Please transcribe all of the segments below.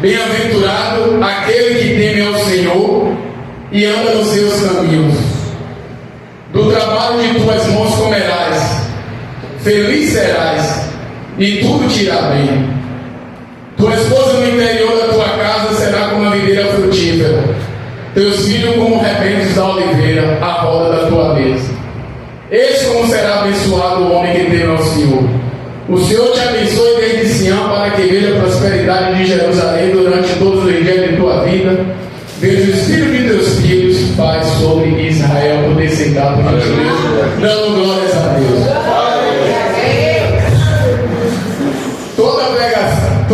Bem-aventurado aquele que teme ao Senhor e anda nos seus caminhos. Do trabalho de tuas mãos comerás, feliz serás, e tudo te irá bem. Tua esposa no interior da tua casa será como a videira frutífera, teus filhos como repentes da oliveira, à roda da tua mesa. Eis como será abençoado o homem que teme ao Senhor. O Senhor te abençoe desde Sião, para que veja a prosperidade de Jerusalém durante todos os dias de tua vida. Veja o espírito de teus filhos, Pai, sobre Israel, poder sentar por Deus, dando glórias a Deus. Toda pregação,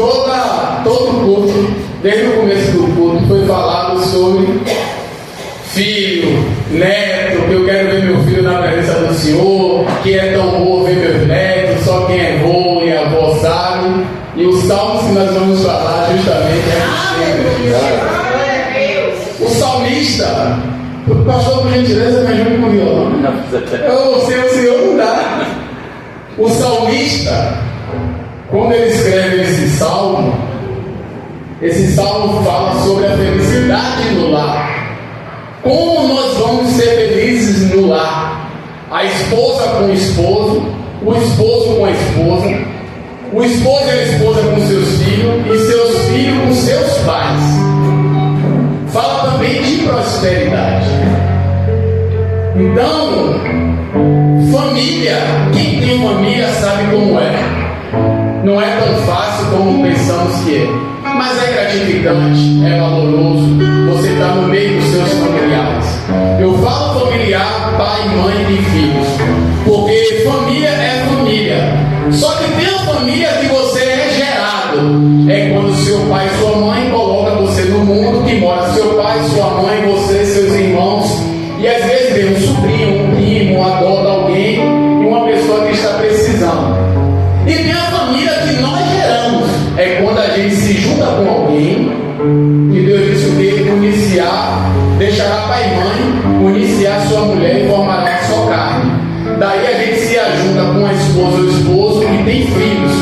todo culto, desde o começo do culto, foi falado sobre filho, neto, que eu quero ver meu filho na presença do Senhor, que é tão bom ver meus netos, só quem é vô e avó sabe. E os salmos que nós vamos falar justamente o salmista, o pastor, por gentileza, me ajude com o violão. Eu sei, o Senhor não dá. O salmista, quando ele escreve esse salmo fala sobre a felicidade no lar. Como nós vamos ser felizes no lar? A esposa com o esposo com a esposa, o esposo e a esposa com seus filhos e seus filhos com seus pais. Fala também de prosperidade. Então, família, quem tem família sabe como é. Não é tão fácil como pensamos que é, mas é gratificante, é valoroso. Você está no meio dos seus familiares. Eu falo familiar, pai, mãe e filhos, porque família é família. Só que tem a família que você é gerado. É quando seu pai e sua mãe colocam você no mundo, que mora seu pai, sua mãe, você, seus irmãos. E às vezes vem um sobrinho, um primo, uma dó de alguém e uma pessoa que está precisando. E tem a família que nós geramos. É quando a gente se junta com alguém, e Deus disse o que? Uniciar, deixará pai e mãe, uniciar sua mulher e formará a sua carne. Daí a gente se ajunta com a esposa ou o esposo e tem filhos.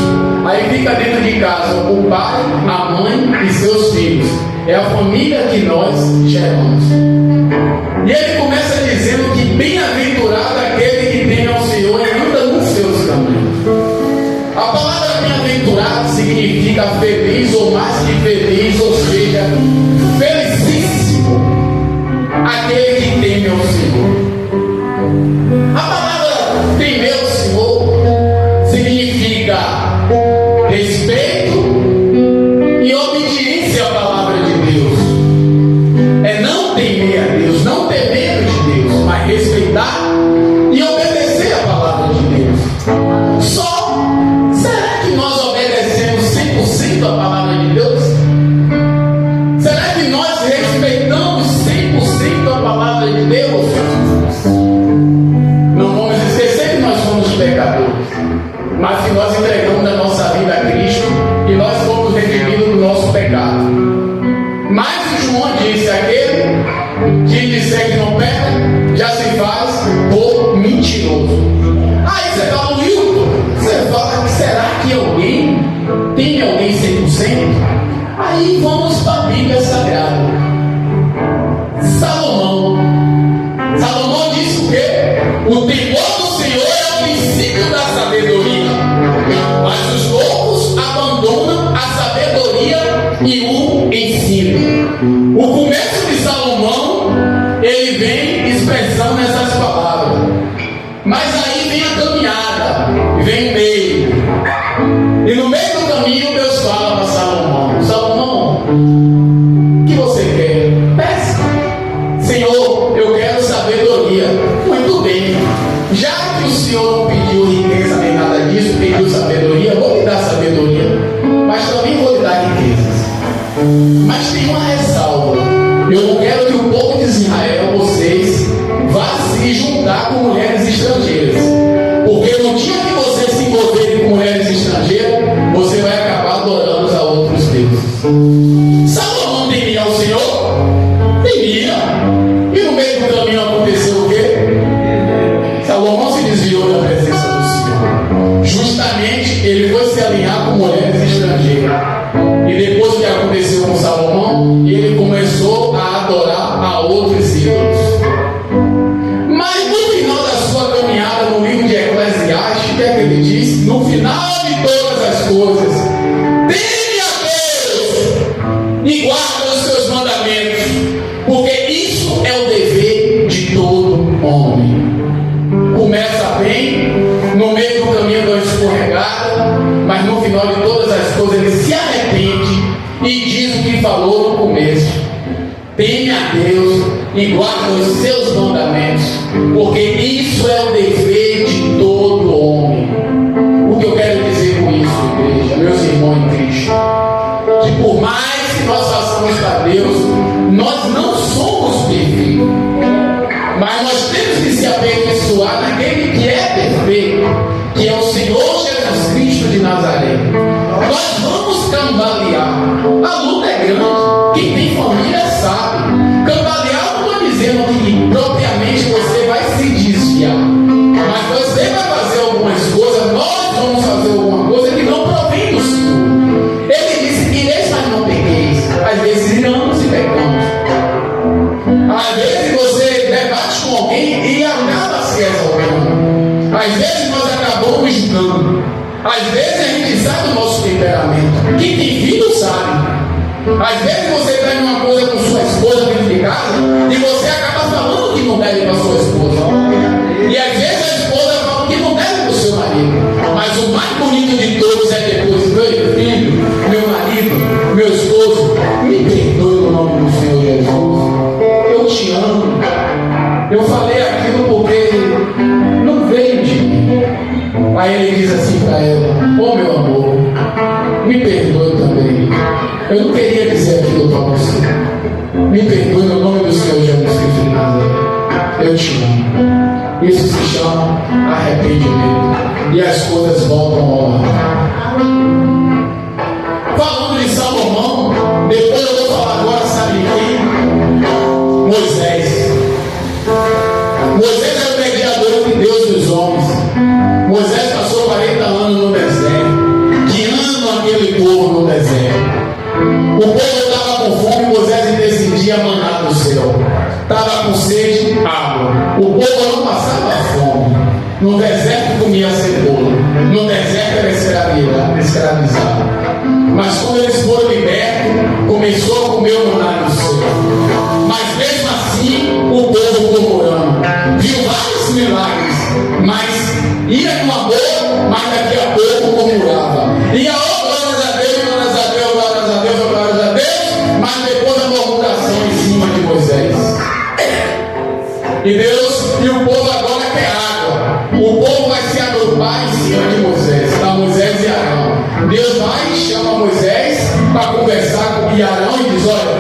Aí fica dentro de casa o pai, a mãe e seus filhos. É a família que nós geramos. E ele começa dizendo que bem-aventurado aquele que teme ao Senhor e anda nos seus caminhos. A palavra bem-aventurado significa feliz ou mais que feliz, ou seja, felicíssimo aquele que teme ao Senhor. A palavra temer ao Senhor significa respeito e obediência à palavra de Deus. É não temer a Deus, não ter medo de Deus, mas respeitar e obedecer à palavra de Deus. Será que nós obedecemos 100% a palavra de Deus? Será que nós respeitamos 100% a palavra de Deus? Não vamos esquecer que nós somos pecadores, mas que nós entregamos a nossa vida a Cristo e nós fomos redimidos do nosso pecado. Mas o João disse: aquele que disser que não peca, já se faz por mentiroso. Aí você fala, Wilton, você fala que será que alguém tem alguém 100%? Aí vamos para a Bíblia Sagrada. Salomão disse o quê? O temor do Senhor é o princípio da sabedoria, mas os loucos abandonam a sabedoria e o ensino. O começo de Salomão, ele vem expressando essas palavras, mas aí vem a caminhada, vem o meio, e no meio do caminho Deus fala para Salomão, o que você quer? Peça. Senhor, eu quero sabedoria. Muito bem, já que o Senhor não pediu riqueza nem nada disso, pediu sabedoria, vou lhe dar sabedoria, mas também vou lhe dar riquezas. Mas tem uma ressalva: eu não quero que o povo de Israel, vocês, vá se juntar com mulheres estrangeiras, porque no dia que vocês se envolverem com mulheres estrangeiras, você vai acabar adorando a outros deuses. Salomão temia ao Senhor? Temia. E no meio do caminho aconteceu o quê? Salomão se desviou da presença do Senhor. Justamente ele foi se alinhar com mulheres estrangeiras. E depois que aconteceu arrepende e diz o que falou no começo: teme a Deus e guarda os seus mandamentos, porque isso é o dever de todo homem. O que eu quero dizer com isso, igreja, meus irmãos em Cristo, que por mais que nós façamos para Deus, nós não somos perfeitos, mas nós temos que se aperfeiçoar naquele que é perfeito, que é o Senhor Jesus Cristo de Nazaré. Nós vamos cambalear, a luta é grande, quem tem família sabe. Cambalear, não estou dizendo que propriamente você vai se desviar, mas você vai fazer algumas coisas, nós vamos fazer alguma coisa que não provém do Senhor. Ele disse que ireis, mas não pequeis. Às vezes iramos e pecamos. Às vezes você debate com alguém e acaba se resolvendo. Às vezes nós acabamos julgando. Às vezes a gente sabe o nosso temperamento. Quem tem filho sabe. Às vezes você está em uma coisa com sua esposa dentro de casa e você acaba falando que não deve para sua esposa. E às vezes a esposa fala que não deve para o seu marido. Mas o mais bonito de todos é depois: meu filho, meu marido, meu esposo, me perdoe no nome do Senhor Jesus. Eu te amo. Eu falei aquilo porque não veio de mim. Aí ele diz assim para ela: ô meu amor, me perdoe também. Eu não queria dizer aquilo para você. Me perdoe no nome do Senhor Jesus Cristo de Nazaré. Eu te amo. Isso se chama arrependimento. E as coisas voltam ao normal. Falando de Salomão, depois eu vou falar agora, sabe quem? Moisés. Moisés era o mediador entre Deus e os homens. Moisés passou 40 anos no deserto, guiando aquele povo no deserto. O povo estava com fome, Moisés decidia maná do céu. Estava com sede, água. O povo não passava fome. No deserto comia cebola. No deserto era escravizado. Mas quando eles foram libertos, começou a comer o maná do céu. Mas mesmo assim, o povo murmurando. Viu vários milagres, mas ia numa boa, mas daqui a pouco murmurava. E a glórias a Deus, glórias a Deus, glórias a Deus, glórias a Deus, mas depois a murmuração em cima de Moisés. E o povo agora quer água. O povo vai se agrupar em cima de Moisés, para Moisés e Arão. Deus vai e chama Moisés para conversar com Arão e diz: olha,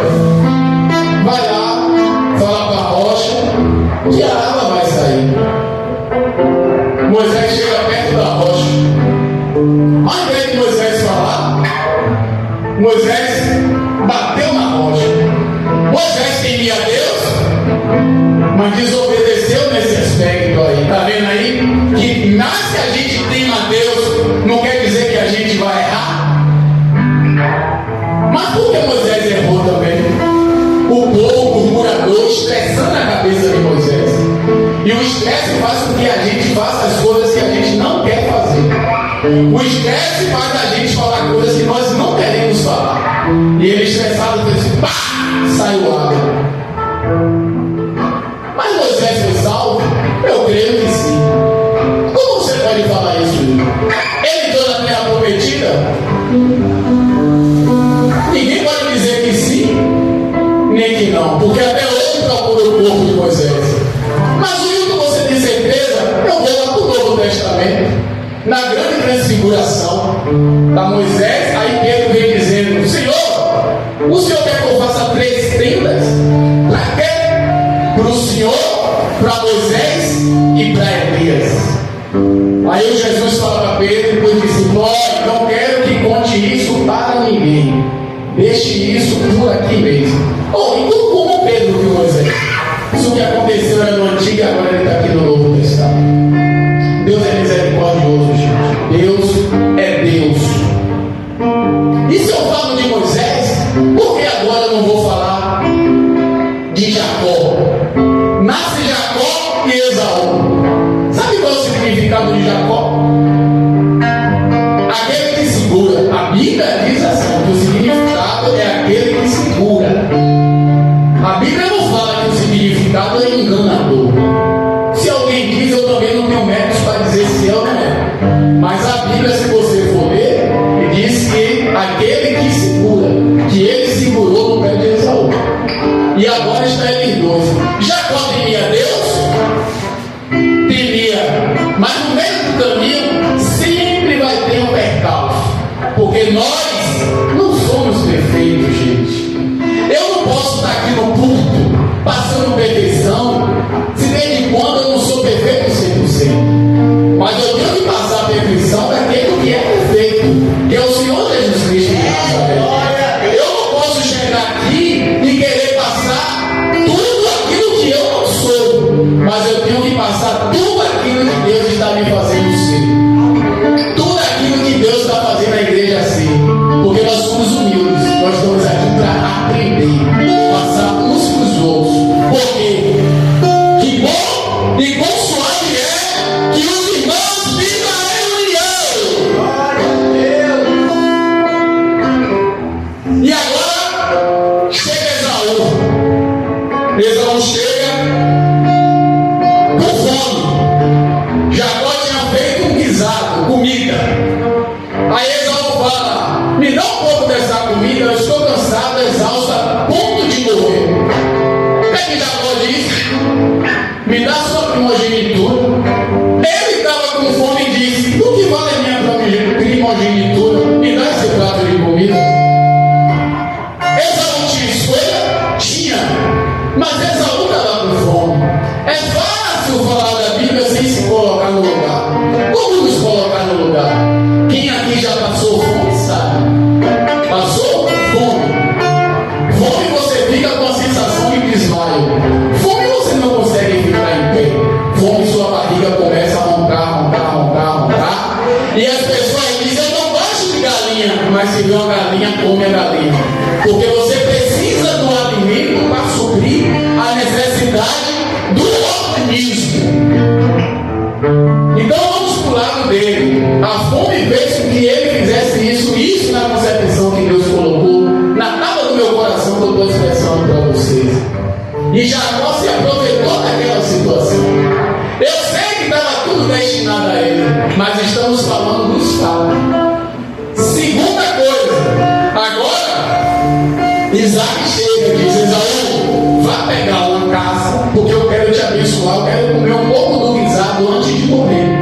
vai lá, fala para a rocha que a água vai sair. Moisés chega perto da rocha. Ao invés de Moisés falar, Moisés bateu na rocha. Moisés temia a Deus, mas desobedeceu nesse aspecto aí. Está vendo aí? Que mais que a gente tema a Deus, não quer dizer que a gente vai errar. Mas por que Moisés errou também? O povo murmurador estressando a cabeça de Moisés. E o estresse faz com que a gente faça as coisas que a gente não quer fazer. O estresse faz a gente falar coisas que nós não queremos falar. E ele estressado fez assim: pá! Saiu água. Mas Moisés foi salvo? Eu creio que sim. Como você pode falar isso? Ele entrou na terra prometida? Ninguém pode dizer que sim, nem que não, porque até hoje procura o corpo de Moisés. Mas o que você tem certeza? Eu vou lá para o Novo Testamento, na grande transfiguração da Moisés. Aí Pedro vem dizendo: Senhor, o Senhor quer que eu faça 3 tendas? Para quê? Para o Senhor, para Moisés e para Elias. Aí o Jesus fala para Pedro e depois disse: olha, não quero que conte isso para ninguém. Deixe isso por aqui mesmo. Então como Pedro viu Moisés? Isso que aconteceu era no Antigo e agora ele está aqui no Novo Testamento. Deus é misericordioso, gente. Deus é Deus. E se eu falo de Moisés, por que agora eu não vou falar de Jacó? Nasce Jacó e Esaú. Sabe qual é o significado de Jacó? Aquele que segura. A Bíblia diz assim, que o significado é aquele que segura. A Bíblia não fala que o significado é enganador. Se alguém diz, eu também não tenho métodos para dizer se é ou não é. Mas a Bíblia, se você for ler, diz que aquele que segura, que ele segurou no pé de Esaú. E agora está eles dois. Jacó temia Deus? Temia. Mas no meio do caminho sempre vai ter um percalço. Porque nós não somos perfeitos, gente. Eu não posso estar aqui no púlpito passando perfeição, se desde quando eu não sou perfeito 100%. Mas eu tenho que passar a perfeição daquele que é perfeito, que é o Senhor Jesus Cristo de Nazaré. Eu não posso chegar aqui e querer passar tudo aquilo que eu não sou, mas eu tenho que passar tudo aquilo que Deus está me fazendo ser. Tudo aquilo que Deus está fazendo na igreja ser. Porque nós somos humildes, nós estamos aqui para aprender, passar uns para os outros. Porque que bom e quão suave é que os irmãos vivam em união. Glória a Deus. E agora chega Esaú. Esaú chega com fome. Jacó tinha feito um guisado, comida. Aí Esaú fala: me dá um pouco dessa comida, eu estou cansado, exausto, a ponto de morrer. É que Jacó diz: me dá sua primogenitura. Ele estava com fome e disse: o que vale a minha primogenitura? Me dá esse prato de comida. Esaú tinha escolha? Tinha. Mas Esaú estava com fome. É fácil falar da Bíblia sem se colocar no lugar. Como nos colocar no lugar? Quem aqui já passou fome sabe. Passou fome. Fome você fica com a sensação de desmaio. Fome você não consegue ficar em pé. Fome sua barriga começa a roncar. E as pessoas dizem: eu não gosto de galinha. Mas se vê uma galinha, come a galinha. Porque você precisa do alimento para suprir a necessidade do organismo. Então vamos para o lado dele. A fome fez com que ele fizesse isso na concepção que Deus colocou, na tábua do meu coração que eu estou expressando para vocês. E Jacó se aproveitou daquela situação. Eu sei que estava tudo destinado a ele, mas estamos falando dos fatos. Segunda coisa, agora Isaac chega e diz: Esaú, vá pegar uma caça, porque eu quero te abençoar, eu quero comer um pouco do guisado antes de morrer.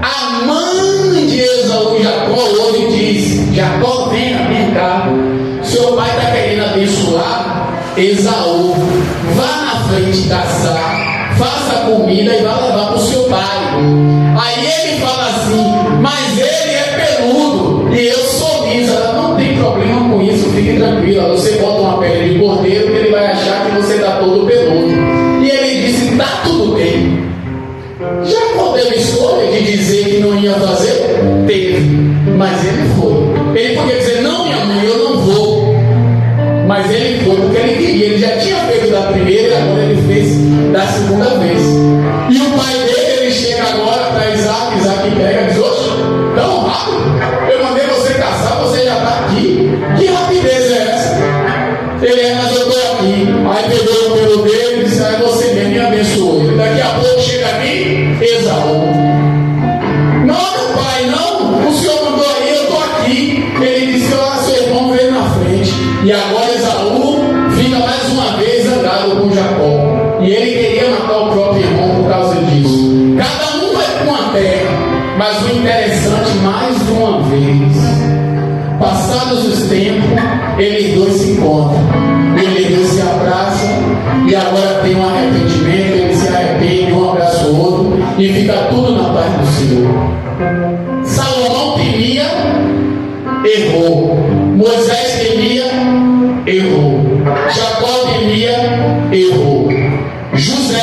A mãe de Esaú, Jacó, hoje diz: Jacó, vem cá, seu pai está querendo abençoar Esaú, vá na frente caçar, faça comida e vá levar para o seu pai. Aí ele fala assim: mas ele é peludo e eu sou lisa. Ela: não tem problema com isso, fique tranquila, você bota uma pele de cordeiro que ele vai achar que você está todo peludo. E ele disse: está tudo bem. Jacó teve escolha de dizer que não ia fazer? Teve, mas ele foi. Ele podia dizer: não, minha mãe, eu não vou. Mas ele foi porque ele queria. Ele já tinha feito da primeira e agora ele fez da segunda vez. E o pai dele, ele chega agora para Isaac. Isaac pega e diz: oxe, tão rápido, eu mandei você caçar, você já está aqui. Que rapidez é essa? Ele: é, mas eu estou aqui. Aí pegou o pelo dele e disse: é você mesmo, me abençoou. E daqui a pouco chega aqui Esaú: não, meu pai, não, o senhor mandou aí, eu estou aqui. Ele disse: ó, seu irmão veio na frente. E agora Esaú fica mais uma vez andado com Jacó. E ele queria matar o próprio irmão por causa disso. Cada um vai para uma terra, mas o interessante, mais de uma vez, passados os tempos, eles dois se encontram. Eles dois se abraçam e agora tem um arrependimento. Eles se arrependem, um abraça o outro e fica tudo na paz do Senhor. Salomão temia, errou. Moisés temia, errou. Jacó temia, errou. José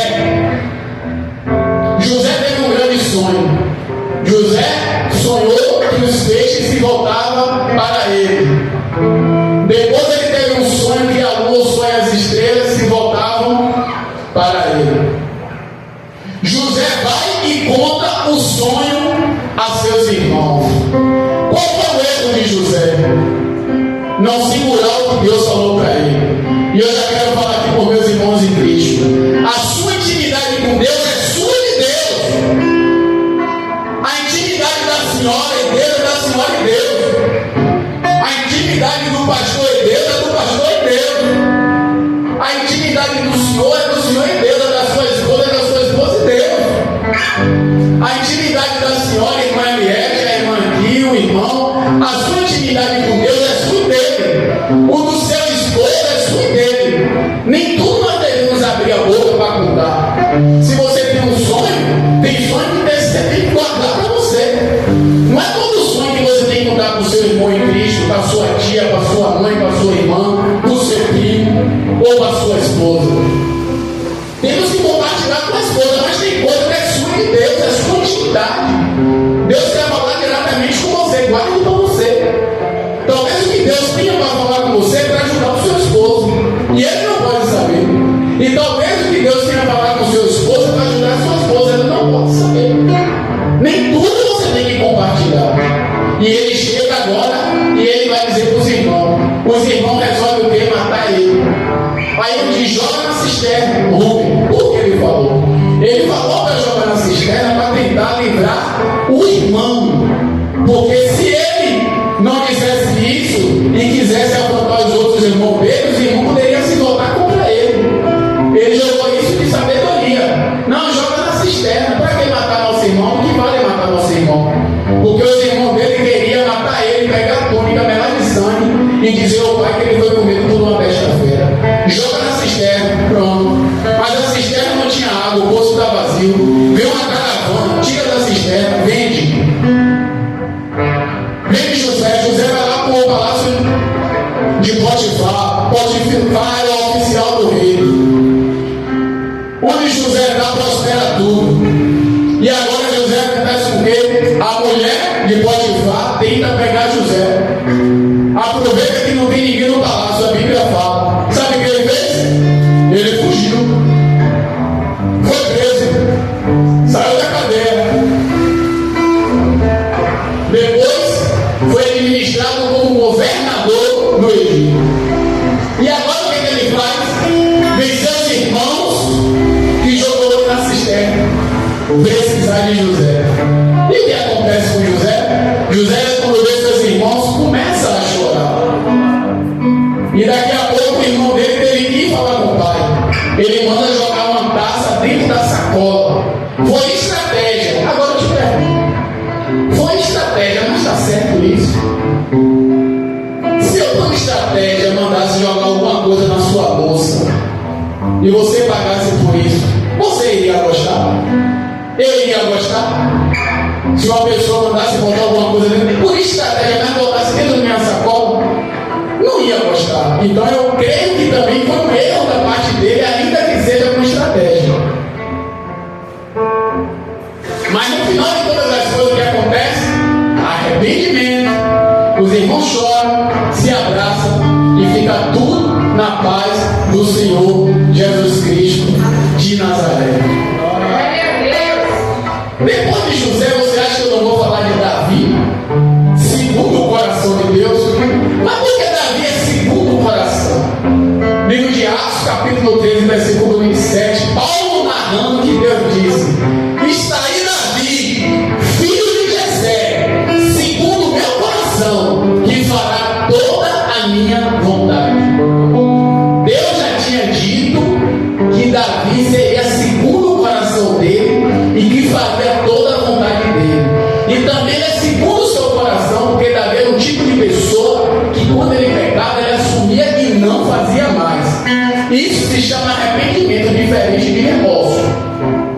teve um grande sonho. José sonhou que os peixes se voltavam para ele. Depois ele teve um sonho que a lua, o sol e as estrelas se voltavam para ele. José vai e conta o sonho a seus irmãos. Qual foi o erro de José? Não segurar o que Deus falou para ele. E eu já quero falar aqui por meus irmãos em Cristo: a sua intimidade com Deus é sua de Deus. A intimidade da senhora e Deus é da senhora e Deus. A intimidade do pastor e Deus é do pastor e Deus. A intimidade do Senhor é do Senhor e Deus, é da sua esposa e Deus. A intimidade da senhora, irmã Eliette, a irmã Gui, o irmão, a sua intimidade com Deus é sua e dele. O do seu esposo é sua e dele. Nem tudo nós devemos abrir a boca para contar. Se você tem um sonho, tem sonho que você tem que guardar para você. Não é todo sonho que você tem que contar para o seu irmão em Cristo, para a sua tia, para a sua mãe, para a sua irmã, para o seu primo ou para a sua esposa. Temos que compartilhar com a esposa, mas tem coisa que é sua de Deus, é sua intimidade. Deus quer falar diretamente com você, guarde para você. Talvez o que Deus tenha para falar com você é para ajudar o seu esposo, e ele não pode saber. E talvez o que Deus tenha para falar com o seu esposo é para ajudar a sua esposa, ele não pode saber. Nem tudo você tem que compartilhar. E ele chega agora e ele vai dizer para os irmãos. Os irmãos resolvem o quê? Matar ele. Aí ele diz: joga na cisterna. Por que ele falou? Ele falou para jogar na cisterna para tentar livrar o irmão. Porque se ele não dissesse isso e quisesse afrontar os outros irmãos dele, os irmãos poderiam se voltar contra ele. Ele jogou isso de sabedoria. Não, joga na cisterna. Para que matar nosso irmão? O que vale matar nosso irmão? Porque os irmãos dele queriam matar ele, pegar a túnica, melar de sangue e dizer ao pai que ele foi comido por uma besta-feira. Joga na cisterna, pronto. Mas a cisterna não tinha água, o poço está vazio. Veio uma caravana, tira da cisterna, vende. Vende José. José vai lá para o palácio de Potifar. Potifar era o oficial do rei. Onde José dá, prospera tudo. E agora José acontece com o quê? A mulher de Potifar tenta pegar José. Aproveita que não tem ninguém no palácio, a Bíblia fala. Sabe o que ele fez? Ele fugiu. Foi preso. Saiu da cadeia. Depois foi administrado como governador do Egito. E agora o que ele faz? Vem seus irmãos que jogou ele na cisterna precisar de José. E o que acontece com José? José, quando vê seus irmãos, começa a chorar. E daqui a pouco o irmão dele teve que ir falar com o pai. Ele manda jogar uma taça dentro da sacola. Foi estratégia. Agora eu te pergunto: foi estratégia, mas está certo isso? Se eu, por estratégia, mandasse jogar alguma coisa na sua bolsa e você pagasse por isso, você iria gostar? Eu iria gostar? Se uma pessoa mandasse botar alguma coisa dentro, por estratégia, mas botasse dentro da minha sacola, não ia gostar. Então eu creio que também foi um erro da parte dele, ainda que seja com estratégia. Mas no final de todas as coisas que acontecem, arrependimento, os irmãos choram, se abraçam e fica tudo na paz do Senhor Jesus Cristo de Nazaré. Depois de José, você acha que eu não vou falar de Davi? Segundo o coração de Deus. Mas por que Davi é segundo o coração? Livro de Atos, capítulo 13, versículo 27. Paulo narrando que Deus disse: está aí Davi, filho de Jessé, segundo o meu coração, que fará toda a minha vontade. Deus já tinha dito que Davi seria segundo o coração dele e que faria toda a vontade dele. E também é segundo o seu coração, porque Davi era um tipo de pessoa que quando ele pecava, ele assumia e não fazia mais. Isso se chama arrependimento, diferente de remorso.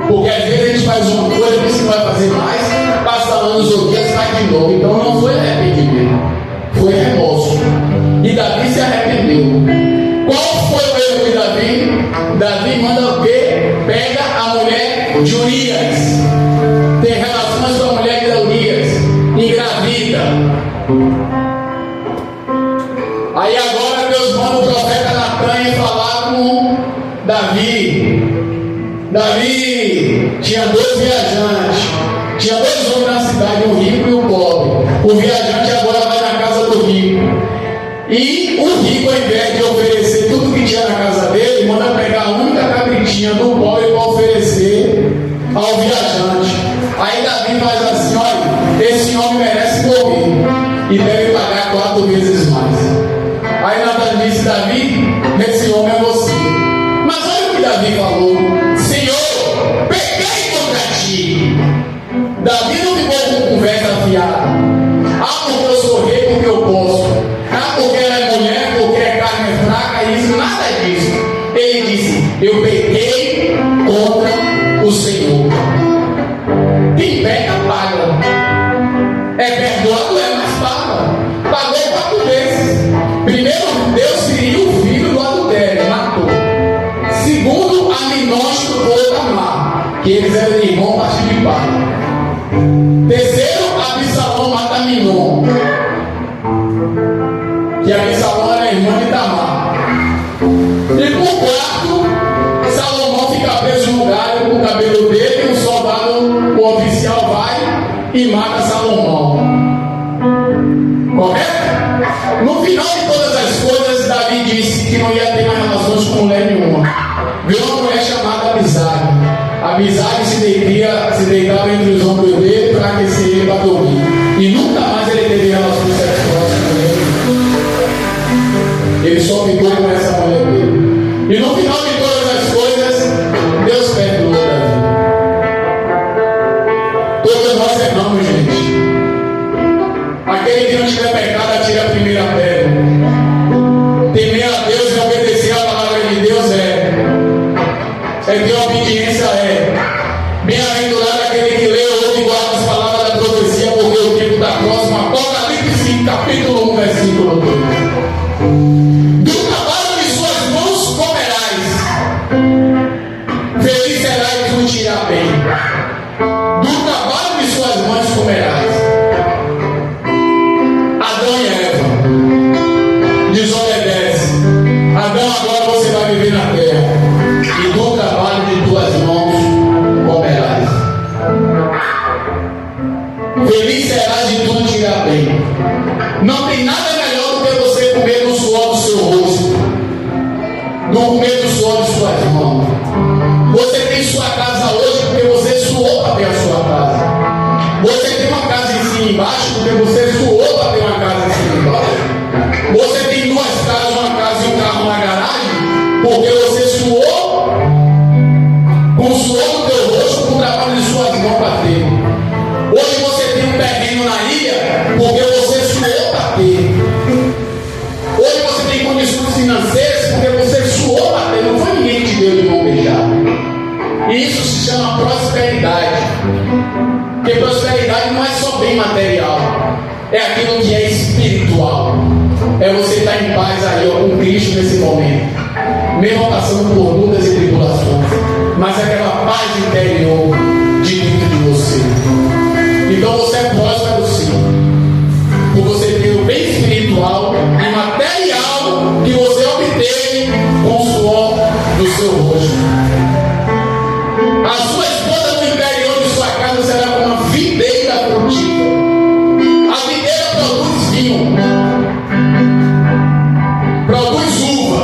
Porque às vezes a gente faz uma coisa que se não vai fazer mais, passa anos ou dias, faz de novo. Então não foi arrependimento, foi remorso. E Davi se arrependeu. Qual foi o erro de Davi? Davi manda o quê? Pega a mulher de Urias, tem relações com a mulher de Urias, engravida. Aí agora Deus manda o profeta Natan ir falar com Davi. Davi tinha 2 viajantes, tinha 2 homens na cidade, o rico e o pobre. O viajante agora vai na casa do rico. E o rico, ao invés de oferecer tudo que tinha na casa dele, manda pegar a única cabritinha do pobre para oferecer ao viajante. Aí Davi faz assim: olha, esse homem merece morrer e deve pagar 4 vezes mais. Davi, esse homem é você. Mas olha o que Davi falou: Senhor, pequei contra ti. Davi não ficou com conversa fiada. Ah, porque eu sou rei, porque eu posso. Ah, porque ela é mulher, porque é carne fraca, isso, nada disso. Ele disse: eu pequei contra o Senhor. Quem peca, paga. É perdoado, mas paga. Pagou 4 vezes. Primeiro, Deus feriu o filho do adultério, matou. Segundo, Aminon estupou Tamar, que eles eram irmãos a partir de pai. Terceiro, Absalão mata Aminon, que Absalão era irmã de Tamar. E por quarto, Salomão fica preso no galho com o cabelo dele, e um soldado, o oficial, vai e mata Salomão. Correto? No final de todas as coisas, Davi disse que não ia ter mais relações com mulher nenhuma. Viu uma mulher chamada Abisag. Abisag se deitava entre os ombros dele para aquecer ele para dormir. E nunca mais ele teve relações sexuais com ele. Ele só ficou com essa mulher dele. E no final de todas as coisas, Deus perdoou Davi. Todos nós erramos, gente. Aquele que não tiver pecado, atire a primeira pedra. Temer a Deus e obedecer a palavra de Deus é que a obediência é. Bem-aventurado aquele que lê, ouve e guarda as palavras da profecia, porque o tempo está próximo. Apocalipse 5, capítulo 1, versículo 2. Do trabalho de suas mãos comerás. Feliz será e tu te irá bem. Do trabalho de suas mãos comerás. Adão e Eva desobedece. Adão, agora você vai viver na terra, e do trabalho de tuas mãos comerás. Feliz serás e tudo te irá bem. Não tem nada melhor do que você comer do suor do seu rosto, do comer do suor de suas mãos. Você tem sua casa hoje porque você suou para ter a sua casa. Você tem uma casa em cima e embaixo porque você suou para ter uma casa em cima e embaixo. Você tem 2 casas, uma casa e um carro na garagem porque você suou com o suor do teu rosto, com o trabalho de suas mãos para ter. Hoje você tem um terreno na ilha porque você suou para ter. Hoje você tem condições financeiras porque você suou para ter. Não foi ninguém que te deu de mão beijada. E isso se chama prosperidade. Porque prosperidade não é só bem material, é aquilo que é espiritual. É você estar em paz aí com Cristo nesse momento, mesmo passando por lutas e tribulações, mas aquela paz interior de dentro de você. Então você é próspero sim, por você ter o bem espiritual e material que você obteve com o suor do seu rosto. A sua esposa no interior de sua casa será como uma videira frutífera. A videira produz vinho, produz uva.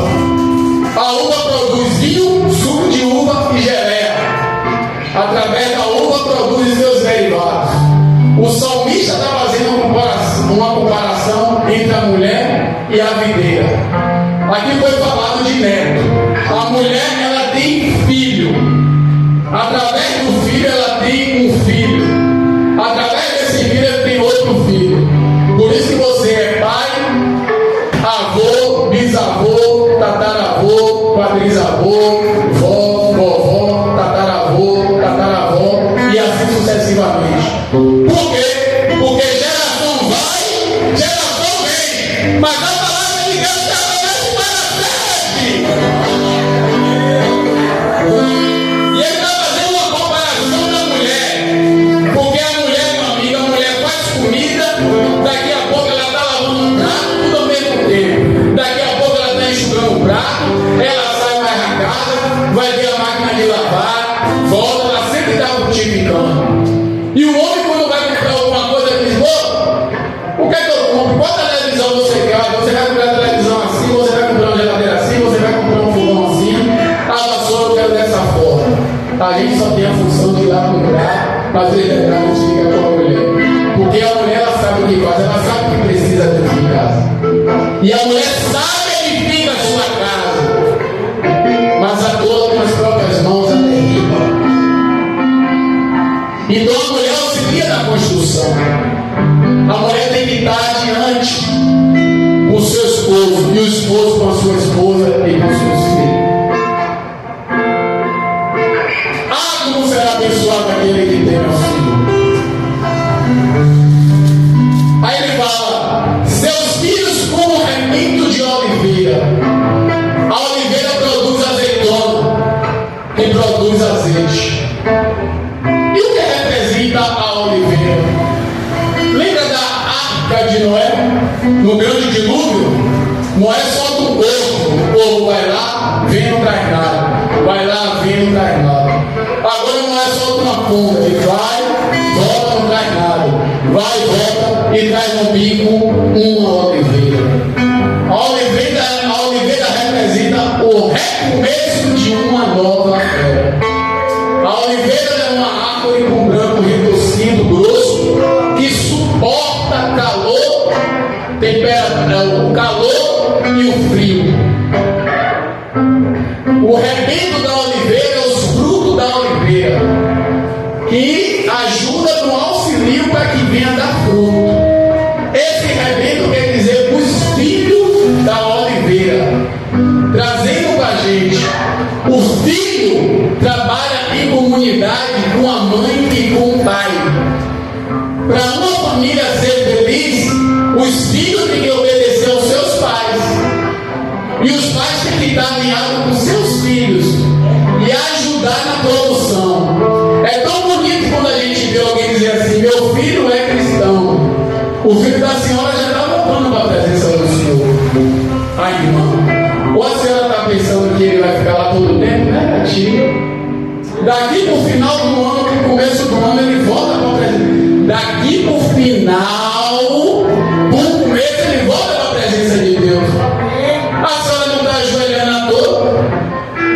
A uva produz vinho, suco de uva e geleia. Através da uva produz seus derivados. O salmista está fazendo uma comparação entre a mulher e a videira. Aqui foi falado de neto. A mulher, ela tem filho. Através do filho ela tem um filho. Através desse filho ela tem outro filho. Por isso que você é pai, avô, bisavô, tataravô, quadrisavô, vó, vovó, tataravô, tataravó e assim sucessivamente. Por quê? Porque geração vai, geração vem. Mas a palavra de Deus estabelece para sempre. E ele está fazendo uma comparação da mulher. Porque a mulher, meu amigo, a mulher faz comida, daqui a pouco ela está lavando um prato, tudo ao mesmo tempo. Daqui a pouco ela está enxugando o prato, ela sai mais na casa, Então a mulher auxilia na construção. A mulher tem que estar adiante com o seu esposo, e o esposo com a sua esposa e com os seus filhos. Ah, como será abençoado aquele que tem meu filho. Aí ele fala: seus filhos como reminto de oliveira. A oliveira produz azeitona, que produz azeite. E o que representa a oliveira? Lembra da arca de Noé? No grande dilúvio, Noé solta um povo. O povo vai lá, vem, não traz nada. Vai lá, vem, não traz nada. Agora Noé solta uma ponta, ele vai, volta, não traz nada. Vai, volta e traz no bico uma oliveira. A oliveira representa o recomeço de uma nova era. A oliveira é uma árvore com branco retorcido, grosso, que suporta calor, o calor e o frio. O rebento da oliveira é os frutos da oliveira, que ajuda no auxílio para que venha dar fruto. Esse rebento quer dizer os filhos da oliveira, trazendo para a gente. O filho trabalha em comunidade com a mãe e com o pai. Para uma família ser feliz, os filhos têm que obedecer aos seus pais, e os pais têm que estar alinhados com seus filhos e ajudar na produção. É tão bonito quando a gente vê alguém dizer assim: meu filho é cristão. O filho da senhora já está voltando para a presença do Senhor. Ai, irmão, ou a senhora está pensando que ele vai ficar lá todo o tempo? Negativo. Daqui para o final do ano, no começo do ano, ele volta para a presença. Daqui para o final, por começo, ele volta para a presença de Deus. A senhora não está ajoelhando à toa?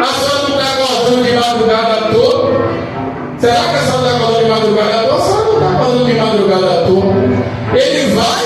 A senhora não está acordando de madrugada à toa? Será que a senhora está acordando de madrugada à toa? A senhora não está acordando de madrugada à toa. Ele vai